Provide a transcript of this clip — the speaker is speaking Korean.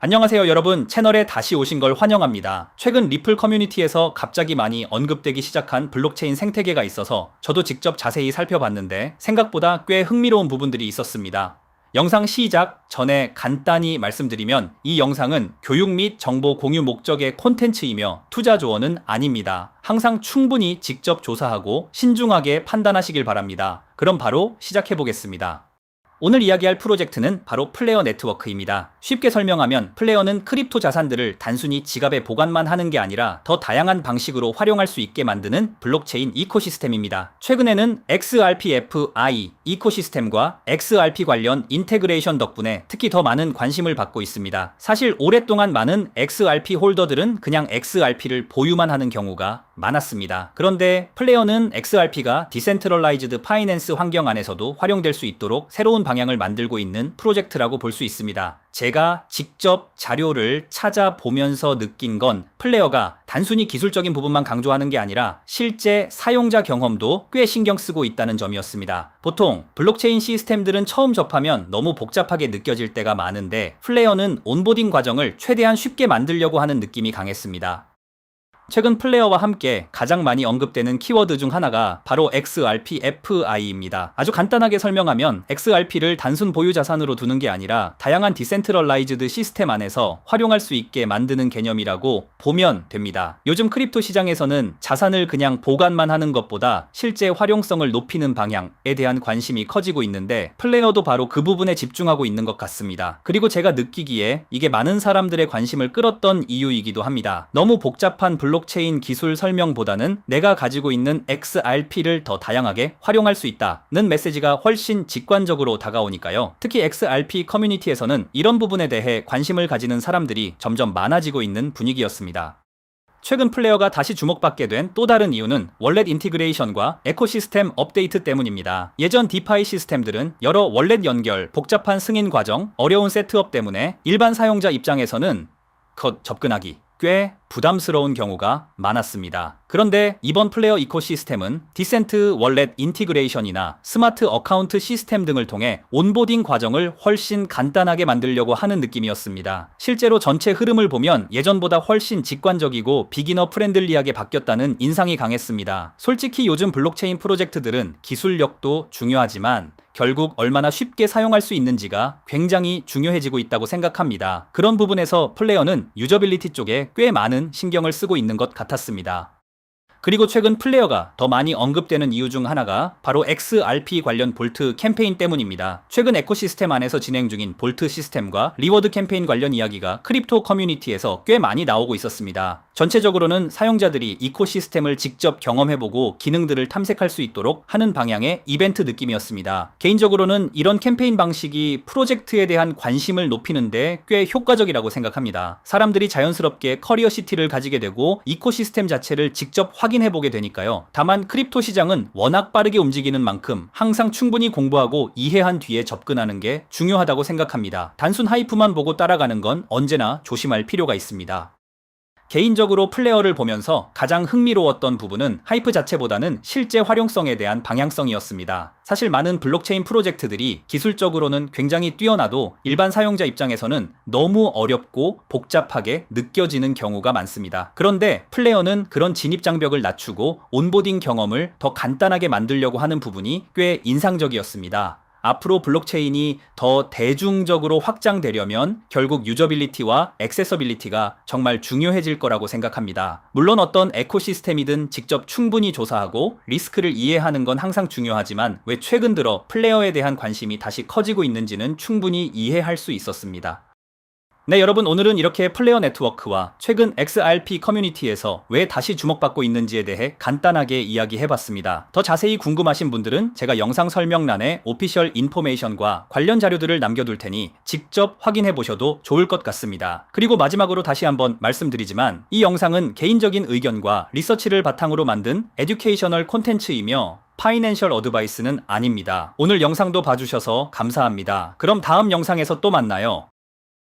안녕하세요 여러분, 채널에 다시 오신 걸 환영합니다. 최근 리플 커뮤니티에서 갑자기 많이 언급되기 시작한 블록체인 생태계가 있어서 저도 직접 자세히 살펴봤는데 생각보다 꽤 흥미로운 부분들이 있었습니다. 영상 시작 전에 간단히 말씀드리면 이 영상은 교육 및 정보 공유 목적의 콘텐츠이며 투자 조언은 아닙니다. 항상 충분히 직접 조사하고 신중하게 판단하시길 바랍니다. 그럼 바로 시작해 보겠습니다. 오늘 이야기할 프로젝트는 바로 플레어 네트워크입니다. 쉽게 설명하면 플레어는 크립토 자산들을 단순히 지갑에 보관만 하는 게 아니라 더 다양한 방식으로 활용할 수 있게 만드는 블록체인 이코시스템입니다. 최근에는 XRPFI 이코시스템과 XRP 관련 인테그레이션 덕분에 특히 더 많은 관심을 받고 있습니다. 사실 오랫동안 많은 XRP 홀더들은 그냥 XRP를 보유만 하는 경우가 많았습니다. 그런데 플레어는 XRP가 디센트럴라이즈드 파이낸스 환경 안에서도 활용될 수 있도록 새로운 방향을 만들고 있는 프로젝트라고 볼 수 있습니다. 제가 직접 자료를 찾아보면서 느낀 건 플레어가 단순히 기술적인 부분만 강조하는 게 아니라 실제 사용자 경험도 꽤 신경 쓰고 있다는 점이었습니다. 보통 블록체인 시스템들은 처음 접하면 너무 복잡하게 느껴질 때가 많은데 플레어는 온보딩 과정을 최대한 쉽게 만들려고 하는 느낌이 강했습니다. 최근 플레어와 함께 가장 많이 언급되는 키워드 중 하나가 바로 XRPFI입니다. 아주 간단하게 설명하면 XRP를 단순 보유 자산으로 두는 게 아니라 다양한 디센트럴라이즈드 시스템 안에서 활용할 수 있게 만드는 개념이라고 보면 됩니다. 요즘 크립토 시장에서는 자산을 그냥 보관만 하는 것보다 실제 활용성을 높이는 방향에 대한 관심이 커지고 있는데 플레어도 바로 그 부분에 집중하고 있는 것 같습니다. 그리고 제가 느끼기에 이게 많은 사람들의 관심을 끌었던 이유이기도 합니다. 너무 복잡한 블록체인 기술 설명보다는 내가 가지고 있는 XRP를 더 다양하게 활용할 수 있다는 메시지가 훨씬 직관적으로 다가오니까요. 특히 XRP 커뮤니티에서는 이런 부분에 대해 관심을 가지는 사람들이 점점 많아지고 있는 분위기였습니다. 최근 플레어가 다시 주목받게 된 또 다른 이유는 월렛 인티그레이션과 에코시스템 업데이트 때문입니다. 예전 디파이 시스템들은 여러 월렛 연결, 복잡한 승인 과정, 어려운 세트업 때문에 일반 사용자 입장에서는 접근하기 꽤 부담스러운 경우가 많았습니다. 그런데 이번 플레어 이코시스템은 디센트 월렛 인티그레이션이나 스마트 어카운트 시스템 등을 통해 온보딩 과정을 훨씬 간단하게 만들려고 하는 느낌이었습니다. 실제로 전체 흐름을 보면 예전보다 훨씬 직관적이고 비기너 프렌들리하게 바뀌었다는 인상이 강했습니다. 솔직히 요즘 블록체인 프로젝트들은 기술력도 중요하지만 결국 얼마나 쉽게 사용할 수 있는지가 굉장히 중요해지고 있다고 생각합니다. 그런 부분에서 플레어는 유저빌리티 쪽에 꽤 많은 신경을 쓰고 있는 것 같았습니다. 그리고 최근 플레어가 더 많이 언급되는 이유 중 하나가 바로 XRP 관련 볼트 캠페인 때문입니다. 최근 에코시스템 안에서 진행 중인 볼트 시스템과 리워드 캠페인 관련 이야기가 크립토 커뮤니티에서 꽤 많이 나오고 있었습니다. 전체적으로는 사용자들이 이코시스템을 직접 경험해보고 기능들을 탐색할 수 있도록 하는 방향의 이벤트 느낌이었습니다. 개인적으로는 이런 캠페인 방식이 프로젝트에 대한 관심을 높이는데 꽤 효과적이라고 생각합니다. 사람들이 자연스럽게 커리어시티를 가지게 되고 이코시스템 자체를 직접 확인해보게 되니까요. 다만 크립토 시장은 워낙 빠르게 움직이는 만큼 항상 충분히 공부하고 이해한 뒤에 접근하는 게 중요하다고 생각합니다. 단순 하이프만 보고 따라가는 건 언제나 조심할 필요가 있습니다. 개인적으로 플레어를 보면서 가장 흥미로웠던 부분은 하이프 자체보다는 실제 활용성에 대한 방향성이었습니다. 사실 많은 블록체인 프로젝트들이 기술적으로는 굉장히 뛰어나도 일반 사용자 입장에서는 너무 어렵고 복잡하게 느껴지는 경우가 많습니다. 그런데 플레어는 그런 진입장벽을 낮추고 온보딩 경험을 더 간단하게 만들려고 하는 부분이 꽤 인상적이었습니다. 앞으로 블록체인이 더 대중적으로 확장되려면 결국 유저빌리티와 액세서빌리티가 정말 중요해질 거라고 생각합니다. 물론 어떤 에코시스템이든 직접 충분히 조사하고 리스크를 이해하는 건 항상 중요하지만 왜 최근 들어 플레어에 대한 관심이 다시 커지고 있는지는 충분히 이해할 수 있었습니다. 네, 여러분, 오늘은 이렇게 플레어 네트워크와 최근 XRP 커뮤니티에서 왜 다시 주목받고 있는지에 대해 간단하게 이야기해봤습니다. 더 자세히 궁금하신 분들은 제가 영상 설명란에 오피셜 인포메이션과 관련 자료들을 남겨둘 테니 직접 확인해보셔도 좋을 것 같습니다. 그리고 마지막으로 다시 한번 말씀드리지만 이 영상은 개인적인 의견과 리서치를 바탕으로 만든 에듀케이셔널 콘텐츠이며 파이낸셜 어드바이스는 아닙니다. 오늘 영상도 봐주셔서 감사합니다. 그럼 다음 영상에서 또 만나요.